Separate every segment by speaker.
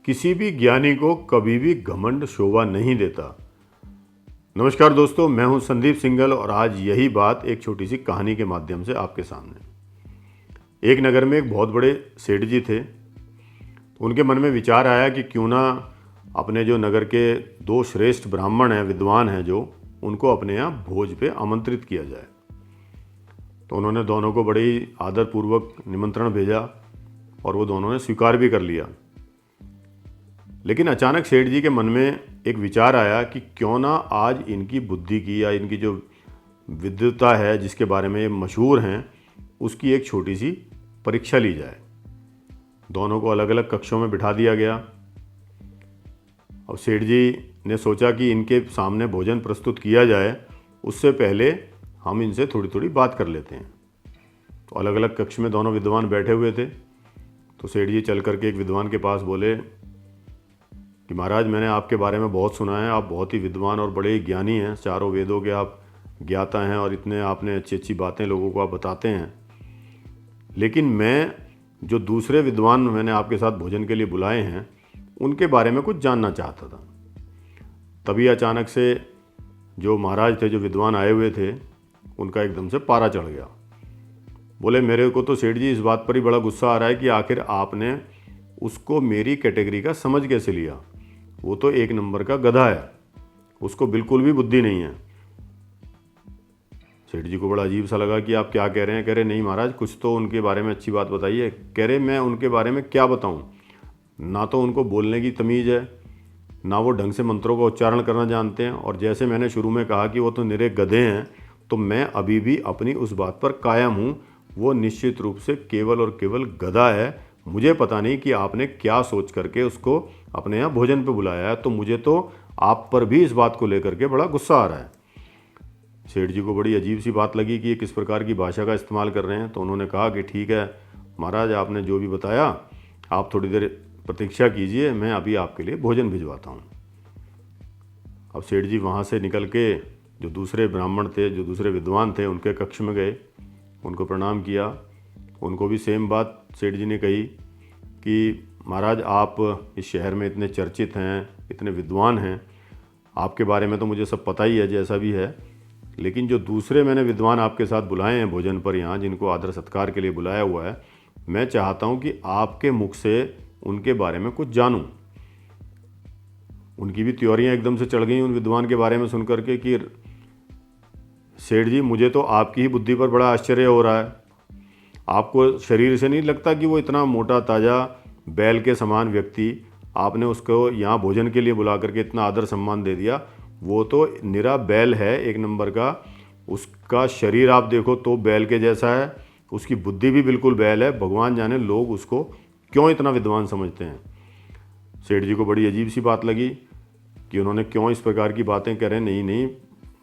Speaker 1: किसी भी ज्ञानी को कभी भी घमंड शोभा नहीं देता। नमस्कार दोस्तों, मैं हूं संदीप सिंघल और आज यही बात एक छोटी सी कहानी के माध्यम से आपके सामने। एक नगर में एक बहुत बड़े सेठ जी थे। उनके मन में विचार आया कि क्यों ना अपने जो नगर के दो श्रेष्ठ ब्राह्मण हैं, विद्वान हैं, जो उनको अपने यहाँ भोज पे आमंत्रित किया जाए। तो उन्होंने दोनों को बड़े ही आदरपूर्वक निमंत्रण भेजा और वो दोनों ने स्वीकार भी कर लिया। लेकिन अचानक सेठ जी के मन में एक विचार आया कि क्यों ना आज इनकी बुद्धि की या इनकी जो विद्वता है, जिसके बारे में ये मशहूर हैं, उसकी एक छोटी सी परीक्षा ली जाए। दोनों को अलग अलग कक्षों में बिठा दिया गया। अब सेठ जी ने सोचा कि इनके सामने भोजन प्रस्तुत किया जाए, उससे पहले हम इनसे थोड़ी थोड़ी बात कर लेते हैं। तो अलग अलग कक्ष में दोनों विद्वान बैठे हुए थे। तो सेठ जी चल करके एक विद्वान के पास बोले कि महाराज, मैंने आपके बारे में बहुत सुना है, आप बहुत ही विद्वान और बड़े ही ज्ञानी हैं, चारों वेदों के आप ज्ञाता हैं और इतने आपने अच्छी अच्छी बातें लोगों को आप बताते हैं। लेकिन मैं जो दूसरे विद्वान मैंने आपके साथ भोजन के लिए बुलाए हैं, उनके बारे में कुछ जानना चाहता था। तभी अचानक से जो महाराज थे, जो विद्वान आए हुए थे, उनका एकदम से पारा चढ़ गया। बोले, मेरे को तो सेठ जी इस बात पर ही बड़ा गुस्सा आ रहा है कि आखिर आपने उसको मेरी कैटेगरी का समझ कैसे लिया। वो तो एक नंबर का गधा है, उसको बिल्कुल भी बुद्धि नहीं है। सेठ जी को बड़ा अजीब सा लगा कि आप क्या कह रहे हैं। कह रहे, नहीं महाराज, कुछ तो उनके बारे में अच्छी बात बताइए। कह रहे, मैं उनके बारे में क्या बताऊं, ना तो उनको बोलने की तमीज़ है, ना वो ढंग से मंत्रों का उच्चारण करना जानते हैं, और जैसे मैंने शुरू में कहा कि वो तो निरे गधे हैं, तो मैं अभी भी अपनी उस बात पर कायम हूँ। वो निश्चित रूप से केवल और केवल गधा है। मुझे पता नहीं कि आपने क्या सोच करके उसको अपने यहाँ भोजन पे बुलाया है, तो मुझे तो आप पर भी इस बात को लेकर के बड़ा गुस्सा आ रहा है। सेठ जी को बड़ी अजीब सी बात लगी कि ये किस प्रकार की भाषा का इस्तेमाल कर रहे हैं। तो उन्होंने कहा कि ठीक है महाराज, आपने जो भी बताया, आप थोड़ी देर प्रतीक्षा कीजिए, मैं अभी आपके लिए भोजन भिजवाता हूँ। अब सेठ जी वहाँ से निकल के जो दूसरे ब्राह्मण थे, जो दूसरे विद्वान थे, उनके कक्ष में गए, उनको प्रणाम किया। उनको भी सेम बात सेठ जी ने कही कि महाराज, आप इस शहर में इतने चर्चित हैं, इतने विद्वान हैं, आपके बारे में तो मुझे सब पता ही है जैसा भी है। लेकिन जो दूसरे मैंने विद्वान आपके साथ बुलाए हैं भोजन पर यहाँ, जिनको आदर सत्कार के लिए बुलाया हुआ है, मैं चाहता हूँ कि आपके मुख से उनके बारे में कुछ जानूँ। उनकी भी त्योरियाँ एकदम से चढ़ गई उन विद्वान के बारे में सुन करके कि सेठ जी, मुझे तो आपकी ही बुद्धि पर बड़ा आश्चर्य हो रहा है। आपको शरीर से नहीं लगता कि वो इतना मोटा ताज़ा बैल के समान व्यक्ति, आपने उसको यहाँ भोजन के लिए बुला करके इतना आदर सम्मान दे दिया। वो तो निरा बैल है, एक नंबर का। उसका शरीर आप देखो तो बैल के जैसा है, उसकी बुद्धि भी बिल्कुल बैल है। भगवान जाने लोग उसको क्यों इतना विद्वान समझते हैं। सेठ जी को बड़ी अजीब सी बात लगी कि उन्होंने क्यों इस प्रकार की बातें कह रहे हैं। नहीं नहीं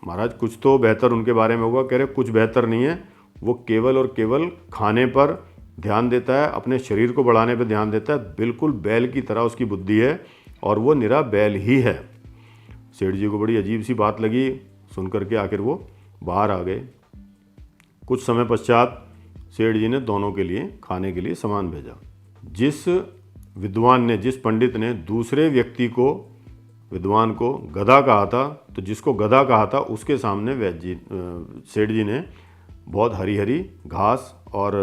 Speaker 1: महाराज, कुछ तो बेहतर उनके बारे में होगा। कह रहे, कुछ बेहतर नहीं है, वो केवल और केवल खाने पर ध्यान देता है, अपने शरीर को बढ़ाने पर ध्यान देता है। बिल्कुल बैल की तरह उसकी बुद्धि है और वो निरा बैल ही है। सेठ जी को बड़ी अजीब सी बात लगी, सुन करके आखिर वो बाहर आ गए। कुछ समय पश्चात सेठ जी ने दोनों के लिए खाने के लिए सामान भेजा। जिस विद्वान ने, जिस पंडित ने दूसरे व्यक्ति को, विद्वान को गधा कहा था, तो जिसको गधा कहा था उसके सामने सेठ जी ने बहुत हरी हरी घास और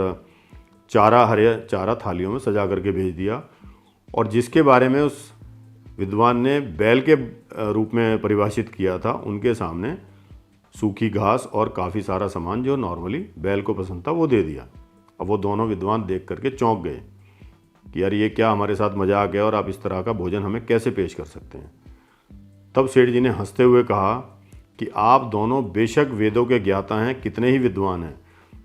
Speaker 1: हरे चारा थालियों में सजा करके भेज दिया। और जिसके बारे में उस विद्वान ने बैल के रूप में परिभाषित किया था, उनके सामने सूखी घास और काफ़ी सारा सामान जो नॉर्मली बैल को पसंद था, वो दे दिया। अब वो दोनों विद्वान देख करके चौंक गए कि यार, ये क्या हमारे साथ मजाक है और आप इस तरह का भोजन हमें कैसे पेश कर सकते हैं। तब सेठ जी ने हंसते हुए कहा कि आप दोनों बेशक वेदों के ज्ञाता हैं, कितने ही विद्वान हैं,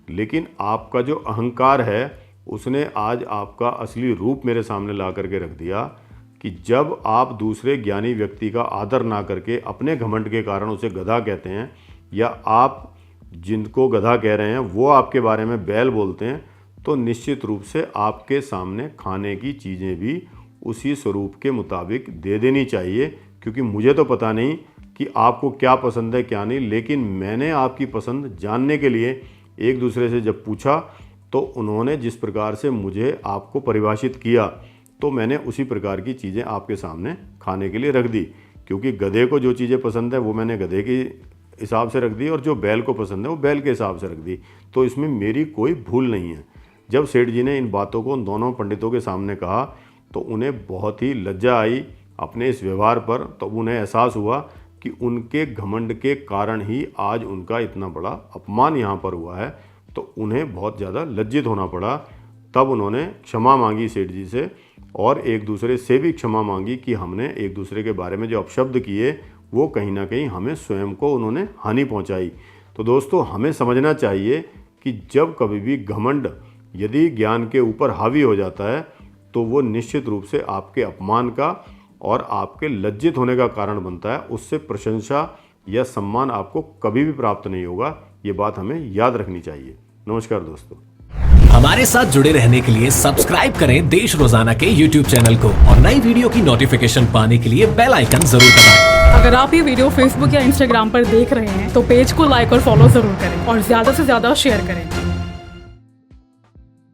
Speaker 1: लेकिन आपका जो अहंकार है, उसने आज आपका असली रूप मेरे सामने ला करके रख दिया कि जब आप दूसरे ज्ञानी व्यक्ति का आदर ना करके अपने घमंड के कारण उसे गधा कहते हैं, या आप जिनको गधा कह रहे हैं वो आपके बारे में बैल बोलते हैं, तो निश्चित रूप से आपके सामने खाने की चीज़ें भी उसी स्वरूप के मुताबिक दे देनी चाहिए। क्योंकि मुझे तो पता नहीं कि आपको क्या पसंद है क्या नहीं, लेकिन मैंने आपकी पसंद जानने के लिए एक दूसरे से जब पूछा, तो उन्होंने जिस प्रकार से मुझे आपको परिभाषित किया तो मैंने उसी प्रकार की चीज़ें आपके सामने खाने के लिए रख दी, क्योंकि गधे को जो चीज़ें पसंद है वो मैंने गधे के हिसाब से रख दी और जो बैल को पसंद है वो बैल के हिसाब से रख दी। तो इसमें मेरी कोई भूल नहीं है। जब सेठ जी ने इन बातों को उन दोनों पंडितों के सामने कहा तो उन्हें बहुत ही लज्जा आई अपने इस व्यवहार पर। तो उन्हें एहसास हुआ कि उनके घमंड के कारण ही आज उनका इतना बड़ा अपमान यहाँ पर हुआ है, तो उन्हें बहुत ज़्यादा लज्जित होना पड़ा। तब उन्होंने क्षमा मांगी सेठ जी से और एक दूसरे से भी क्षमा मांगी कि हमने एक दूसरे के बारे में जो अपशब्द किए वो कहीं ना कहीं हमें स्वयं को उन्होंने हानि पहुंचाई। तो दोस्तों, हमें समझना चाहिए कि जब कभी भी घमंड यदि ज्ञान के ऊपर हावी हो जाता है तो वो निश्चित रूप से आपके अपमान का और आपके लज्जित होने का कारण बनता है। उससे प्रशंसा या सम्मान आपको कभी भी प्राप्त नहीं होगा। ये बात हमें याद रखनी चाहिए। नमस्कार दोस्तों।
Speaker 2: हमारे साथ जुड़े रहने के लिए सब्सक्राइब करें देश रोजाना के YouTube चैनल को और नई वीडियो की नोटिफिकेशन पाने के लिए बेल आइकन जरूर दबाएं।
Speaker 3: अगर आप ये वीडियो Facebook या Instagram पर देख रहे हैं तो पेज को लाइक और फॉलो जरूर करें और ज्यादा से ज्यादा शेयर करें।